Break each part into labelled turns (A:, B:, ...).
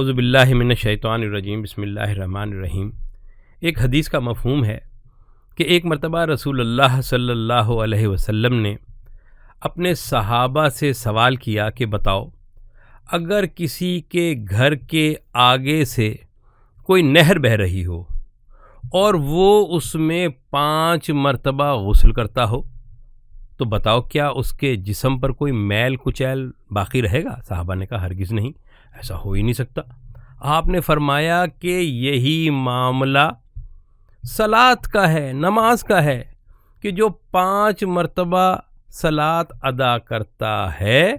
A: اعوذ باللہ من الشیطان الرجیم بسم اللہ الرحمن الرحیم۔ ایک حدیث کا مفہوم ہے کہ ایک مرتبہ رسول اللہ صلی اللہ علیہ وسلم نے اپنے صحابہ سے سوال کیا کہ بتاؤ، اگر کسی کے گھر کے آگے سے کوئی نہر بہہ رہی ہو اور وہ اس میں 5 مرتبہ غسل کرتا ہو تو بتاؤ کیا اس کے جسم پر کوئی میل کچیل باقی رہے گا؟ صحابہ نے کہا ہرگز نہیں، ایسا ہو ہی نہیں سکتا۔ آپ نے فرمایا کہ یہی معاملہ صلاۃ کا ہے، نماز کا ہے، کہ جو 5 مرتبہ صلاۃ ادا کرتا ہے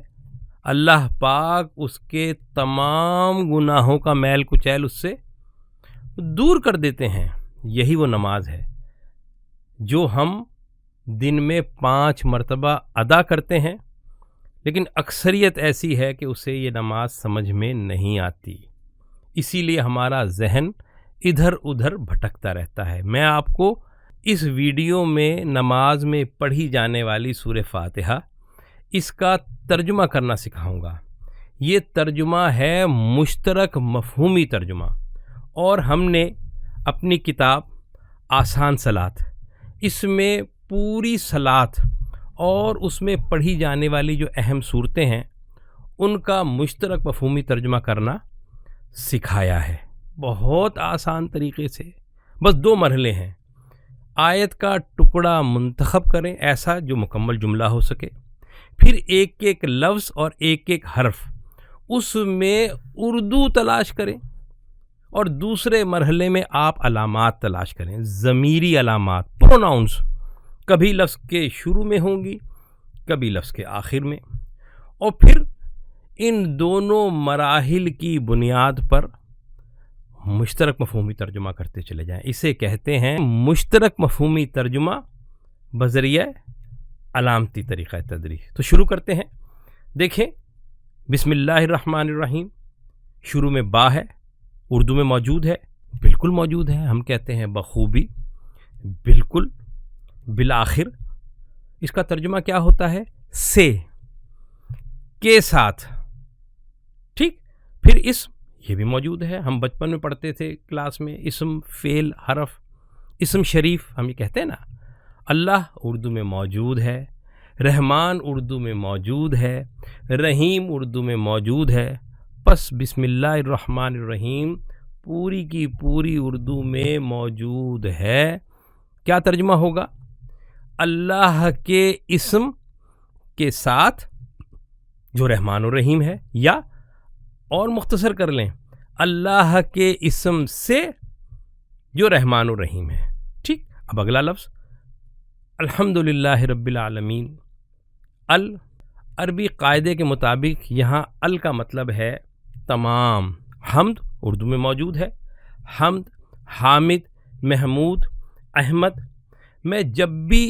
A: اللہ پاک اس کے تمام گناہوں کا میل کچیل اس سے دور کر دیتے ہیں۔ یہی وہ نماز ہے جو ہم دن میں 5 مرتبہ ادا کرتے ہیں، لیکن اکثریت ایسی ہے کہ اسے یہ نماز سمجھ میں نہیں آتی، اسی لیے ہمارا ذہن ادھر ادھر بھٹکتا رہتا ہے۔ میں آپ کو اس ویڈیو میں نماز میں پڑھی جانے والی سورہ فاتحہ اس کا ترجمہ کرنا سکھاؤں گا۔ یہ ترجمہ ہے مشترک مفہومی ترجمہ، اور ہم نے اپنی کتاب آسان صلاۃ، اس میں پوری صلاۃ اور اس میں پڑھی جانے والی جو اہم صورتیں ہیں ان کا مشترک مفہومی ترجمہ کرنا سکھایا ہے، بہت آسان طریقے سے۔ بس 2 مرحلے ہیں، آیت کا ٹکڑا منتخب کریں ایسا جو مکمل جملہ ہو سکے، پھر ایک ایک لفظ اور ایک ایک حرف اس میں اردو تلاش کریں، اور دوسرے مرحلے میں آپ علامات تلاش کریں، ضمیری علامات، پروناؤنس، کبھی لفظ کے شروع میں ہوں گی، کبھی لفظ کے آخر میں، اور پھر ان دونوں مراحل کی بنیاد پر مشترک مفہومی ترجمہ کرتے چلے جائیں۔ اسے کہتے ہیں مشترک مفہومی ترجمہ بذریعہ علامتی طریقہ تدریس۔ تو شروع کرتے ہیں۔ دیکھیں، بسم اللہ الرحمن الرحیم، شروع میں با ہے، اردو میں موجود ہے، بالکل موجود ہے، ہم کہتے ہیں بخوبی، بالکل، بالآخر۔ اس کا ترجمہ کیا ہوتا ہے؟ سے، کے ساتھ، ٹھیک۔ پھر اسم، یہ بھی موجود ہے، ہم بچپن میں پڑھتے تھے کلاس میں، اسم، فعل، حرف، اسم شریف ہم یہ کہتے ہیں نا۔ اللہ اردو میں موجود ہے، رحمان اردو میں موجود ہے، رحیم اردو میں موجود ہے۔ پس بسم اللہ الرحمن الرحیم پوری کی پوری اردو میں موجود ہے۔ کیا ترجمہ ہوگا؟ اللہ کے اسم کے ساتھ جو رحمان الرحیم ہے، یا اور مختصر کر لیں، اللہ کے اسم سے جو رحمان الرحیم ہے، ٹھیک۔ اب اگلا لفظ الحمدللہ رب العالمین۔ عربی قاعدے کے مطابق یہاں ال کا مطلب ہے تمام۔ حمد اردو میں موجود ہے، حمد، حامد، محمود، احمد۔ میں جب بھی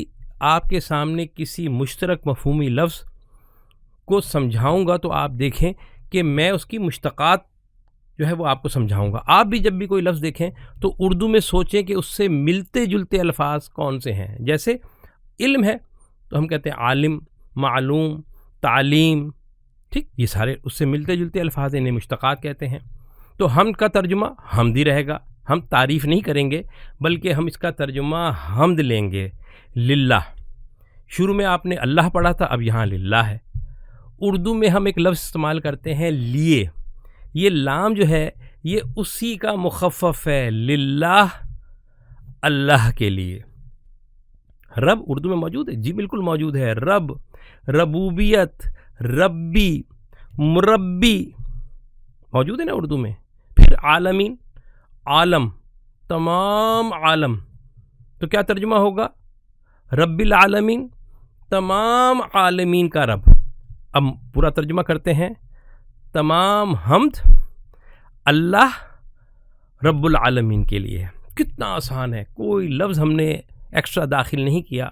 A: آپ کے سامنے کسی مشترک مفہومی لفظ کو سمجھاؤں گا تو آپ دیکھیں کہ میں اس کی مشتقات جو ہے وہ آپ کو سمجھاؤں گا۔ آپ بھی جب بھی کوئی لفظ دیکھیں تو اردو میں سوچیں کہ اس سے ملتے جلتے الفاظ کون سے ہیں۔ جیسے علم ہے تو ہم کہتے ہیں عالم، معلوم، تعلیم، ٹھیک، یہ سارے اس سے ملتے جلتے الفاظ، انہیں مشتقات کہتے ہیں۔ تو حمد کا ترجمہ حمد ہی رہے گا، ہم تعریف نہیں کریں گے بلکہ ہم اس کا ترجمہ حمد لیں گے۔ للہ، شروع میں آپ نے اللہ پڑھا تھا، اب یہاں للہ ہے۔ اردو میں ہم ایک لفظ استعمال کرتے ہیں لیے، یہ لام جو ہے یہ اسی کا مخفف ہے، للہ، اللہ کے لیے۔ رب اردو میں موجود ہے، جی بالکل موجود ہے، رب، ربوبیت، ربی، مربی موجود ہے نا اردو میں۔ پھر عالمین، عالم، تمام عالم، تو کیا ترجمہ ہوگا؟ رب العالمین، تمام عالمین کا رب۔ اب پورا ترجمہ کرتے ہیں، تمام حمد اللہ رب العالمین کے لیے۔ کتنا آسان ہے، کوئی لفظ ہم نے ایکسٹرا داخل نہیں کیا،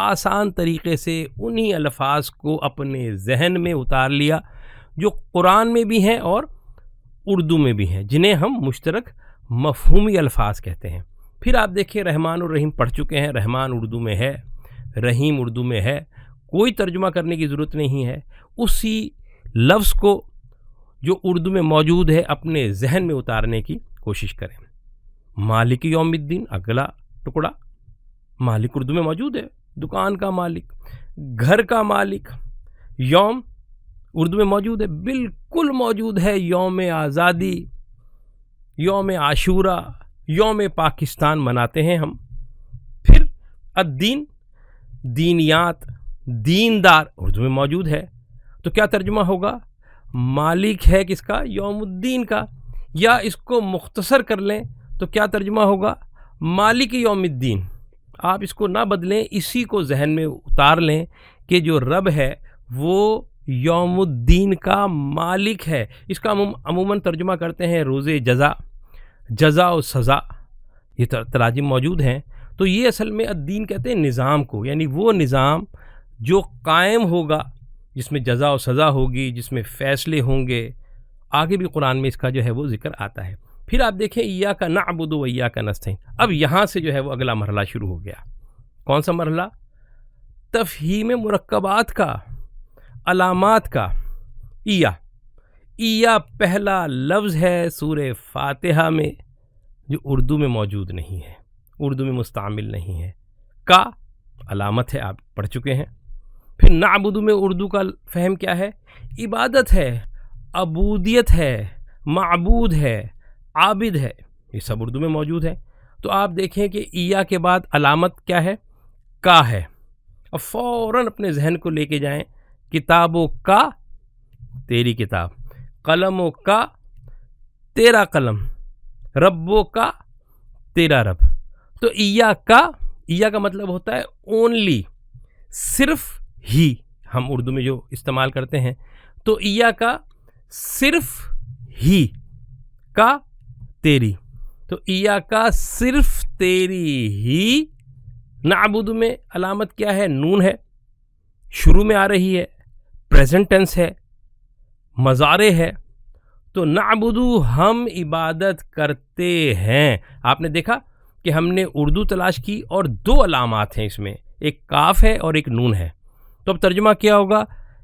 A: آسان طریقے سے انہی الفاظ کو اپنے ذہن میں اتار لیا جو قرآن میں بھی ہیں اور اردو میں بھی ہیں، جنہیں ہم مشترک مفہومی الفاظ کہتے ہیں۔ پھر آپ دیکھیں رحمان الرحیم پڑھ چکے ہیں، رحمان اردو میں ہے، رحیم اردو میں ہے، کوئی ترجمہ کرنے کی ضرورت نہیں ہے، اسی لفظ کو جو اردو میں موجود ہے اپنے ذہن میں اتارنے کی کوشش کریں۔ مالک یوم الدین اگلا ٹکڑا، مالک اردو میں موجود ہے، دکان کا مالک، گھر کا مالک۔ یوم اردو میں موجود ہے، بالکل موجود ہے، یوم آزادی، یوم عاشورہ، یوم پاکستان مناتے ہیں ہم۔ پھر الدین، دینیات، دیندار اردو میں موجود ہے، تو کیا ترجمہ ہوگا؟ مالک ہے کس کا؟ یوم الدین کا۔ یا اس کو مختصر کر لیں تو کیا ترجمہ ہوگا؟ مالک یوم الدین۔ آپ اس کو نہ بدلیں، اسی کو ذہن میں اتار لیں کہ جو رب ہے وہ یوم الدین کا مالک ہے۔ اس کا عموماً ترجمہ کرتے ہیں روز جزا، جزا و سزا، یہ تراجم موجود ہیں۔ تو یہ اصل میں الدین کہتے ہیں نظام کو، یعنی وہ نظام جو قائم ہوگا، جس میں جزا و سزا ہوگی، جس میں فیصلے ہوں گے۔ آگے بھی قرآن میں اس کا جو ہے وہ ذکر آتا ہے۔ پھر آپ دیکھیں ایاک نعبد و ایاک نستعین، اب یہاں سے جو ہے وہ اگلا مرحلہ شروع ہو گیا۔ کون سا مرحلہ؟ تفہیم مرکبات کا، علامات کا۔ ایا پہلا لفظ ہے سورہ فاتحہ میں جو اردو میں موجود نہیں ہے، اردو میں مستعمل نہیں ہے۔ کا علامت ہے، آپ پڑھ چکے ہیں۔ پھر نعبد میں اردو کا فہم کیا ہے؟ عبادت ہے، عبودیت ہے، معبود ہے، عابد ہے، یہ سب اردو میں موجود ہے۔ تو آپ دیکھیں کہ ایا کے بعد علامت کیا ہے؟ کا ہے۔ اب فوراً اپنے ذہن کو لے کے جائیں، کتابوں کا تیری کتاب، قلموں کا تیرا قلم، ربوں کا تیرا رب۔ تو ایا کا مطلب ہوتا ہے اونلی، صرف ہی، ہم اردو میں جو استعمال کرتے ہیں۔ تو ایا کا صرف ہی، کا تیری، تو ایا کا صرف تیری ہی۔ نعبد میں علامت کیا ہے؟ نون ہے، شروع میں آ رہی ہے، پریزنٹ ٹینس ہے، مضارع ہے۔ تو نعبد ہم عبادت کرتے ہیں۔ آپ نے دیکھا کہ ہم نے اردو تلاش کی اور دو علامات ہیں اس میں، ایک کاف ہے اور ایک نون ہے۔ تو اب ترجمہ کیا ہوگا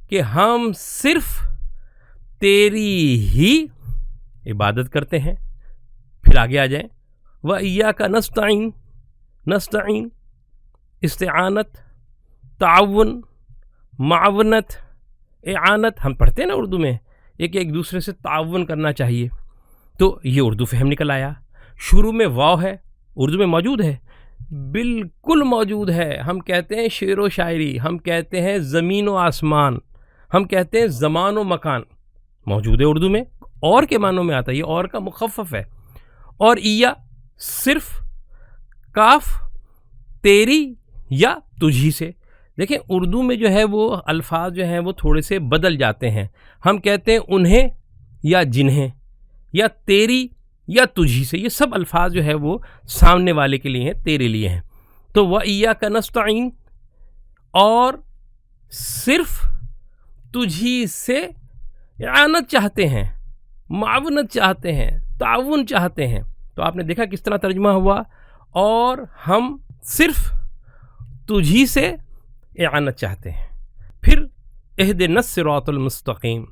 A: کہ ہم صرف تیری ہی عبادت کرتے ہیں۔ پھر آگے آ جائیں، وَإِيَّاكَ نَسْتَعِينُ، نستعین، استعانت، تعاون، معاونت، اعانت، ہم پڑھتے ہیں نا اردو میں ایک دوسرے سے تعاون کرنا چاہیے۔ تو یہ اردو فہم نکل آیا۔ شروع میں واو ہے، اردو میں موجود ہے، بالکل موجود ہے۔ ہم کہتے ہیں شعر و شاعری، ہم کہتے ہیں زمین و آسمان، ہم کہتے ہیں زمان و مکان، موجود ہے اردو میں، اور کے معنوں میں آتا ہے، یہ اور کا مخفف ہے۔ اور ایا صرف، کاف تیری یا تجھی سے۔ دیکھیں اردو میں جو ہے وہ الفاظ جو ہیں وہ تھوڑے سے بدل جاتے ہیں، ہم کہتے ہیں انہیں یا جنہیں، یا تیری یا تجھی سے، یہ سب الفاظ جو ہے وہ سامنے والے کے لیے ہیں، تیرے لیے ہیں۔ تو وَإِيَّاكَ نَسْتَعِينُ، اور صرف تجھی سے اعانت چاہتے ہیں، معاونت چاہتے ہیں، تعاون چاہتے ہیں۔ تو آپ نے دیکھا کس طرح ترجمہ ہوا، اور ہم صرف تجھی سے اعانت چاہتے ہیں۔ پھر اہدنا الصراط المستقیم،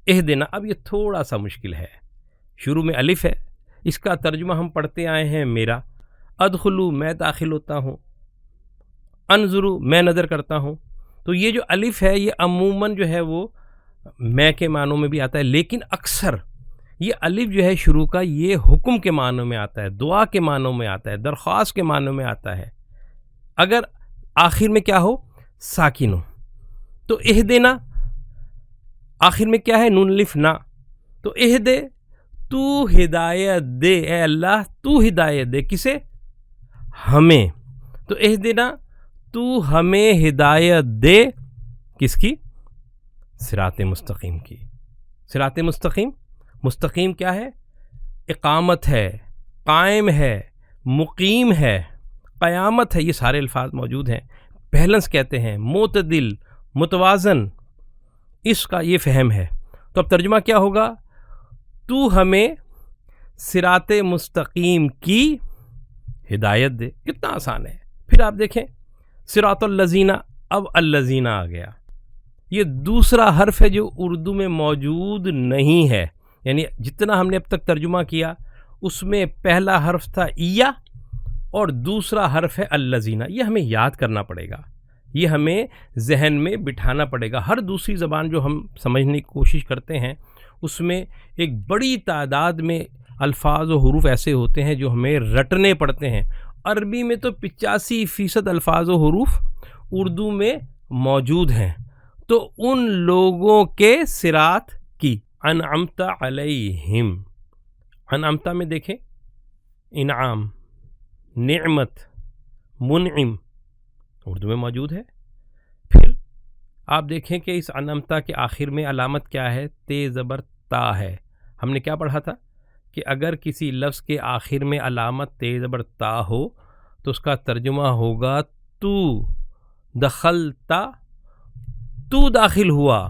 A: اہدنا، اب یہ تھوڑا سا مشکل ہے، شروع میں الف ہے، اس کا ترجمہ ہم پڑھتے آئے ہیں میرا، ادخلو میں داخل ہوتا ہوں، انظرو میں نظر کرتا ہوں۔ تو یہ جو الف ہے یہ عموماً جو ہے وہ میں کے معنوں میں بھی آتا ہے، لیکن اکثر یہ الف جو ہے شروع کا یہ حکم کے معنوں میں آتا ہے، دعا کے معنوں میں آتا ہے، درخواست کے معنوں میں آتا ہے، اگر آخر میں کیا ہو؟ ساکن ہو۔ تو اہدنا آخر میں کیا ہے؟ نون الف نا، تو اہدے، تو ہدایت دے، اے اللہ تو ہدایت دے، کسے؟ ہمیں۔ تو اہدنا، تو ہمیں ہدایت دے، کس کی؟ صراط مستقیم کی۔ صراط مستقیم، مستقیم کیا ہے؟ اقامت ہے، قائم ہے، مقیم ہے، قیامت ہے، یہ سارے الفاظ موجود ہیں۔ بیلنس کہتے ہیں، معتدل، متوازن، اس کا یہ فہم ہے۔ تو اب ترجمہ کیا ہوگا؟ تو ہمیں صراط مستقیم کی ہدایت دے۔ کتنا آسان ہے۔ پھر آپ دیکھیں صراط الذین، اب الذین آ گیا، یہ دوسرا حرف ہے جو اردو میں موجود نہیں ہے. یعنی جتنا ہم نے اب تک ترجمہ کیا اس میں پہلا حرف تھا یا اور دوسرا حرف ہے الذین. یہ ہمیں یاد کرنا پڑے گا, یہ ہمیں ذہن میں بٹھانا پڑے گا. ہر دوسری زبان جو ہم سمجھنے کی کوشش کرتے ہیں اس میں ایک بڑی تعداد میں الفاظ و حروف ایسے ہوتے ہیں جو ہمیں رٹنے پڑتے ہیں. عربی میں تو 85% الفاظ و حروف اردو میں موجود ہیں. تو ان لوگوں کے صراط کی انعمت علیہم. انعمت میں دیکھیں انعام, نعمت, منعم اردو میں موجود ہے. پھر آپ دیکھیں کہ اس انعمت کے آخر میں علامت کیا ہے؟ تے زبر تا ہے. ہم نے کیا پڑھا تھا کہ اگر کسی لفظ کے آخر میں علامت تے زبر تا ہو تو اس کا ترجمہ ہوگا تو دخلتا, تو داخل ہوا.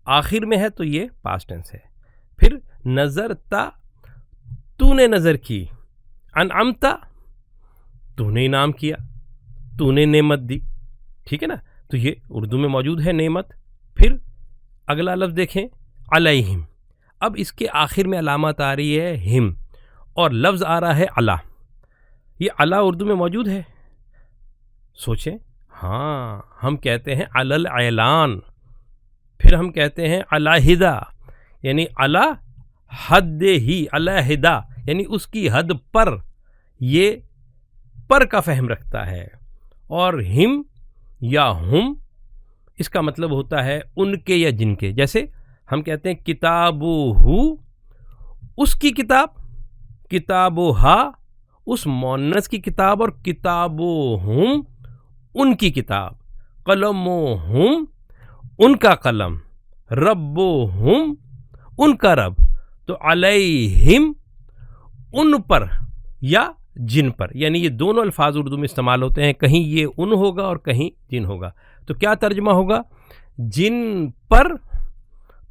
A: آخر میں ہے تو یہ پاسٹ ٹینس ہے. پھر نظرتا, تو نے نظر کی. انعمتا, تو نے انعام کیا, تو نے نعمت دی. ٹھیک ہے نا, تو یہ اردو میں موجود ہے نعمت. پھر اگلا لفظ دیکھیں علیہم. اب اس کے آخر میں علامت آ رہی ہے ہم اور لفظ آ رہا ہے علا. یہ علا اردو میں موجود ہے؟ سوچیں. ہاں, ہم کہتے ہیں علی الاعلان, پھر ہم کہتے ہیں علیحدہ, یعنی علی حد ہی, علیحدہ یعنی اس کی حد پر. یہ پر کا فہم رکھتا ہے. اور ہم یا ہم اس کا مطلب ہوتا ہے ان کے یا جن کے. جیسے ہم کہتے ہیں کتابہ, اس کی کتاب, کتابہا اس مؤنث کی کتاب, اور کتابہم ان کی کتاب, قلمہم ان کا قلم, ربہم ان کا رب. تو علیہم ان پر یا جن پر, یعنی یہ دونوں الفاظ اردو میں استعمال ہوتے ہیں. کہیں یہ ان ہوگا اور کہیں جن ہوگا. تو کیا ترجمہ ہوگا؟ جن پر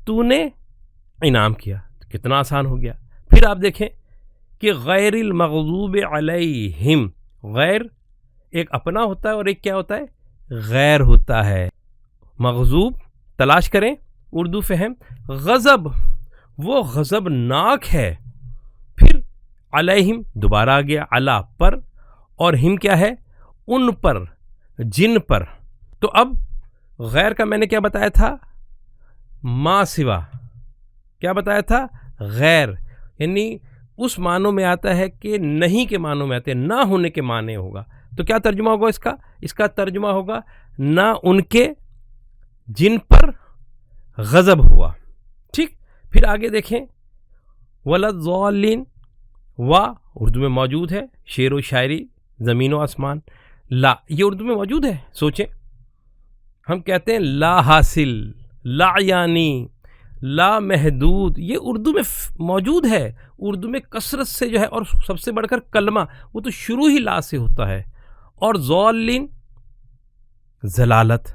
A: تو نے انعام کیا. کتنا آسان ہو گیا. پھر آپ دیکھیں کہ غیر المغضوب علیہم, غیر ایک اپنا ہوتا ہے اور ایک کیا ہوتا ہے؟ غیر ہوتا ہے. مغضوب تلاش کریں اردو فہم, غضب وہ غضب ناک ہے. پھر علیہم دوبارہ آ گیا علا پر, اور ہم کیا ہے؟ ان پر, جن پر. تو اب غیر کا میں نے کیا بتایا تھا؟ ما سوا. کیا بتایا تھا؟ غیر یعنی اس معنوں میں آتا ہے کہ نہیں کے معنوں میں آتے ہیں, نہ ہونے کے معنی ہوگا. تو کیا ترجمہ ہوگا اس کا؟ اس کا ترجمہ ہوگا نہ ان کے جن پر غضب ہوا. ٹھیک. پھر آگے دیکھیں وَلَضَّالِّينَ, وا اردو میں موجود ہے, شعر و شاعری, زمین و آسمان. لا یہ اردو میں موجود ہے. سوچیں, ہم کہتے ہیں لا حاصل, لا یعنی, لا محدود, یہ اردو میں موجود ہے. اردو میں کثرت سے جو ہے, اور سب سے بڑھ کر کلمہ وہ تو شروع ہی لا سے ہوتا ہے. اور ضالین ضلالت,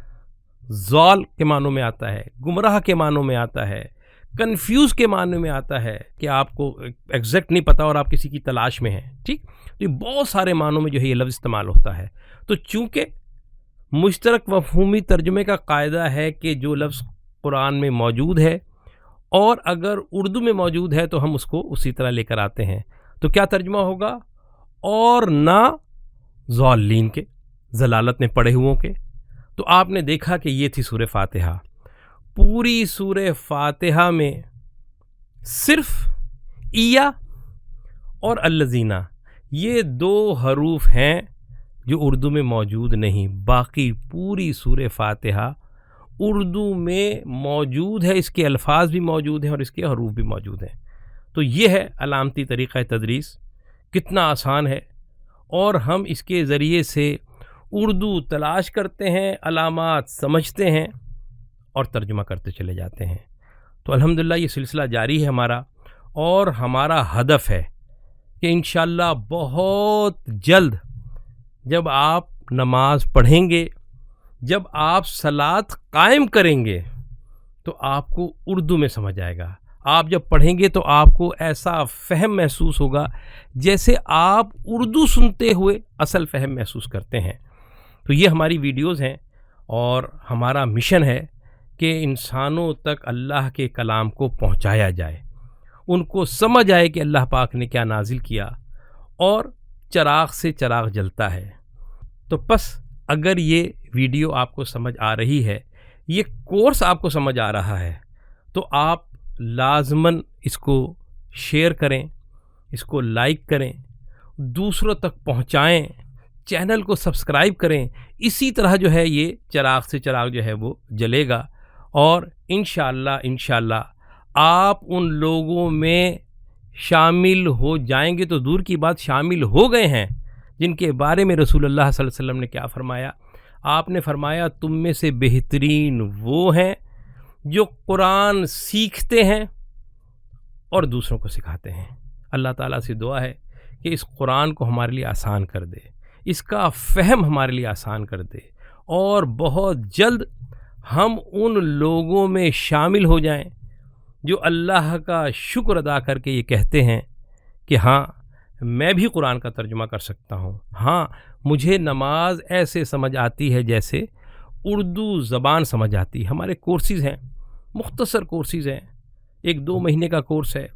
A: ضال کے معنوں میں آتا ہے, گمراہ کے معنوں میں آتا ہے, کنفیوز کے معنی میں آتا ہے کہ آپ کو ایگزیکٹ نہیں پتا اور آپ کسی کی تلاش میں ہیں. ٹھیک. تو یہ بہت سارے معنوں میں جو ہے یہ لفظ استعمال ہوتا ہے. تو چونکہ مشترک مفہومی ترجمے کا قاعدہ ہے کہ جو لفظ قرآن میں موجود ہے اور اگر اردو میں موجود ہے تو ہم اس کو اسی طرح لے کر آتے ہیں. تو کیا ترجمہ ہوگا؟ اور نہ ضالین کے, ضلالت نے پڑے ہوئوں کے. تو آپ نے دیکھا کہ یہ تھی سورہ فاتحہ. پوری سورہ فاتحہ میں صرف ایا اور الذین یہ دو حروف ہیں جو اردو میں موجود نہیں. باقی پوری سورہ فاتحہ اردو میں موجود ہے, اس کے الفاظ بھی موجود ہیں اور اس کے حروف بھی موجود ہیں. تو یہ ہے علامتی طریقہ تدریس. کتنا آسان ہے, اور ہم اس کے ذریعے سے اردو تلاش کرتے ہیں, علامات سمجھتے ہیں اور ترجمہ کرتے چلے جاتے ہیں. تو الحمدللہ یہ سلسلہ جاری ہے ہمارا, اور ہمارا ہدف ہے کہ انشاءاللہ بہت جلد جب آپ نماز پڑھیں گے, جب آپ صلاۃ قائم کریں گے تو آپ کو اردو میں سمجھ آئے گا. آپ جب پڑھیں گے تو آپ کو ایسا فہم محسوس ہوگا جیسے آپ اردو سنتے ہوئے اصل فہم محسوس کرتے ہیں. تو یہ ہماری ویڈیوز ہیں اور ہمارا مشن ہے کہ انسانوں تک اللہ کے کلام کو پہنچایا جائے، ان کو سمجھ آئے کہ اللہ پاک نے کیا نازل کیا، اور چراغ سے چراغ جلتا ہے۔ تو پس اگر یہ ویڈیو آپ کو سمجھ آ رہی ہے، یہ کورس آپ کو سمجھ آ رہا ہے، تو آپ لازماً اس کو شیئر کریں، اس کو لائک کریں، دوسروں تک پہنچائیں، چینل کو سبسکرائب کریں۔ اسی طرح جو ہے یہ چراغ سے چراغ جو ہے وہ جلے گا، اور انشاءاللہ آپ ان لوگوں میں شامل ہو جائیں گے، تو دور کی بات شامل ہو گئے ہیں، جن کے بارے میں رسول اللہ صلی اللہ علیہ وسلم نے کیا فرمایا؟ آپ نے فرمایا تم میں سے بہترین وہ ہیں جو قرآن سیکھتے ہیں اور دوسروں کو سکھاتے ہیں۔ اللہ تعالیٰ سے دعا ہے کہ اس قرآن کو ہمارے لیے آسان کر دے، اس کا فہم ہمارے لیے آسان کر دے، اور بہت جلد ہم ان لوگوں میں شامل ہو جائیں جو اللہ کا شکر ادا کر کے یہ کہتے ہیں کہ ہاں میں بھی قرآن کا ترجمہ کر سکتا ہوں، ہاں مجھے نماز ایسے سمجھ آتی ہے جیسے اردو زبان سمجھ آتی ہے۔ ہمارے کورسز ہیں، مختصر کورسز ہیں، ایک 2 مہینے کا کورس ہے،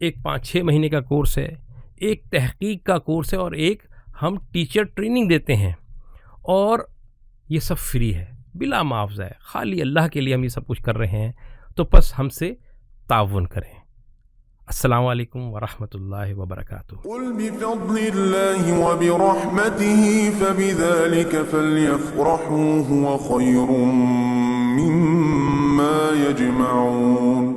A: ایک 5-6 مہینے کا کورس ہے، ایک تحقیق کا کورس ہے، اور ایک ہم ٹیچر ٹریننگ دیتے ہیں، اور یہ سب فری ہے، بلا معاوضہ ہے، خالی اللہ کے لیے ہم یہ سب کچھ کر رہے ہیں۔ تو پس ہم سے تعاون کریں۔ السلام علیکم ورحمۃ اللہ وبرکاتہ۔
B: قل بفضل الله وبرحمته فبذلك فليفرحوا هو خير مما يجمعون۔